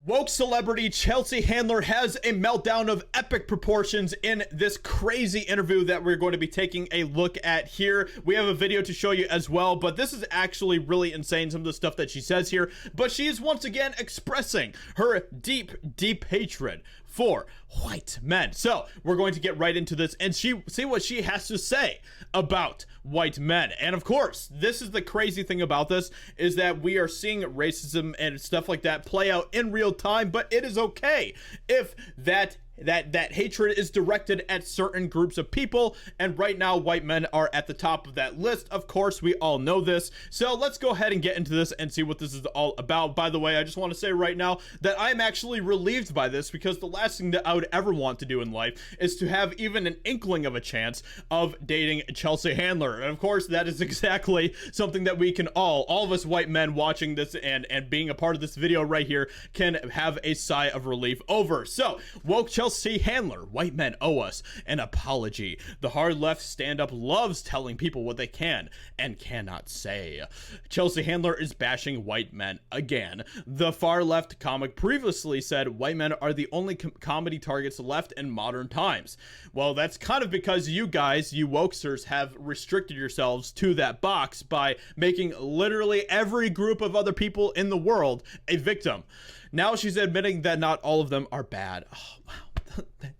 Woke celebrity Chelsea Handler has a meltdown of epic proportions in this crazy interview that we're going to be taking a look at here. We have a video to show you as well, but this is actually really insane, some of the stuff that she says here. But she is once again expressing her deep, deep hatred for white men. So we're going to get right into this and see what she has to say about white men. And of course, this is the crazy thing about this, is that we are seeing racism and stuff like that play out in real time, but it is okay if that hatred is directed at certain groups of people, and right now white men are at the top of that list. Of course, we all know this, so let's go ahead and get into this and see what this is all about. By the way, I just want to say right now that I'm actually relieved by this, because the last thing that I would ever want to do in life is to have even an inkling of a chance of dating Chelsea Handler. And of course, that is exactly something that we can all of us white men watching this and being a part of this video right here can have a sigh of relief over. So, woke Chelsea Handler, white men owe us an apology. The hard left stand-up loves telling people what they can and cannot say. Chelsea Handler is bashing white men again. The far left comic previously said white men are the only comedy targets left in modern times. Well, that's kind of because you guys, you wokesters, have restricted yourselves to that box by making literally every group of other people in the world a victim. Now she's admitting that not all of them are bad. Oh, wow.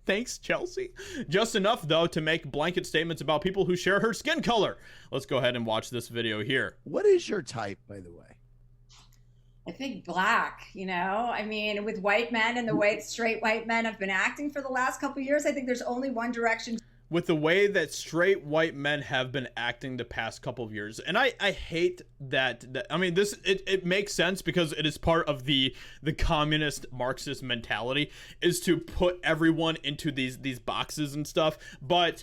Thanks, Chelsea. Just enough, though, to make blanket statements about people who share her skin color. Let's go ahead and watch this video here. What is your type, by the way? I think black, you know, I mean, with white men and the way straight white men have been acting for the last couple of years, I think there's only one direction. With the way that straight white men have been acting the past couple of years. And I hate that I mean, this, it makes sense because it is part of the communist Marxist mentality, is to put everyone into these boxes and stuff. But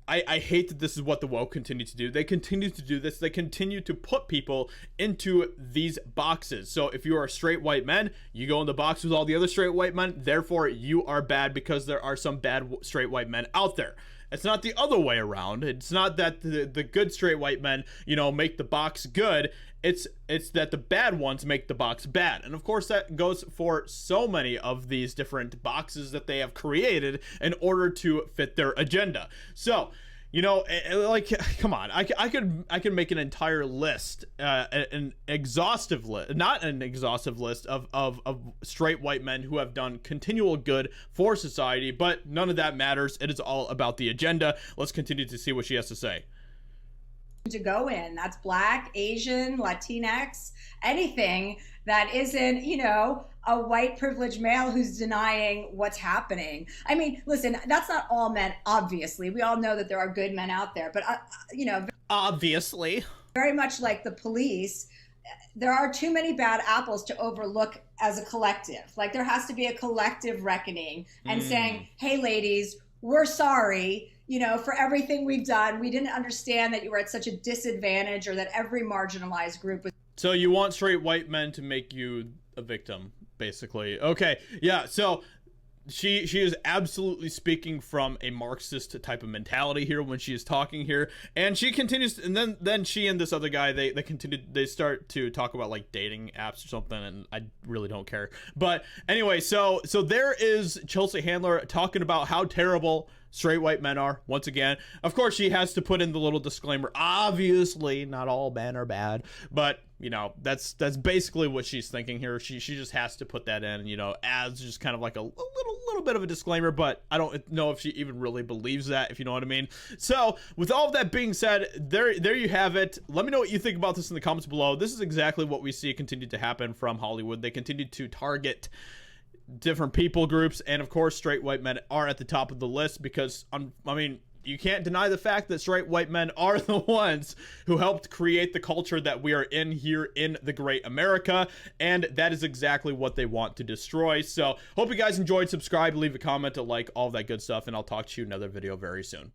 I hate that this is what the woke continue to do. They continue to do this. They continue to put people into these boxes. So if you are a straight white man, you go in the box with all the other straight white men. Therefore, you are bad because there are some bad straight white men out there. It's not the other way around. It's not that the good straight white men, you know, make the box good. It's that the bad ones make the box bad. And of course, that goes for so many of these different boxes that they have created in order to fit their agenda. So, you know, like, come on, I could make an entire list, an exhaustive list, not an exhaustive list of straight white men who have done continual good for society, but none of that matters. It is all about the agenda. Let's continue to see what she has to say. To go in, that's black, Asian, Latinx, anything that isn't, you know, a white privileged male who's denying what's happening. I mean, listen, that's not all men, obviously. We all know that there are good men out there, but you know, obviously, very much like the police, there are too many bad apples to overlook as a collective. Like, there has to be a collective reckoning and saying, hey ladies, we're sorry, you know, for everything we've done. We didn't understand that you were at such a disadvantage, or that every marginalized group was. So you want straight white men to make you a victim, basically. Okay, yeah, so she is absolutely speaking from a Marxist type of mentality here when she is talking here, and she continues, and then she and this other guy, they start to talk about like dating apps or something, and I really don't care. But anyway, so there is Chelsea Handler talking about how terrible straight white men are. Once again, of course, she has to put in the little disclaimer, obviously not all men are bad, but you know, that's basically what she's thinking here. She just has to put that in, you know, as just kind of like a little bit of a disclaimer, but I don't know if she even really believes that, if you know what I mean. So with all of that being said, there you have it. Let me know what you think about this in the comments below. This is exactly what we see continue to happen from Hollywood. They continue to target different people groups, and of course straight white men are at the top of the list because I mean, you can't deny the fact that straight white men are the ones who helped create the culture that we are in here in the great America, and that is exactly what they want to destroy. So hope you guys enjoyed. Subscribe, leave a comment, a like, all that good stuff, and I'll talk to you in another video very soon.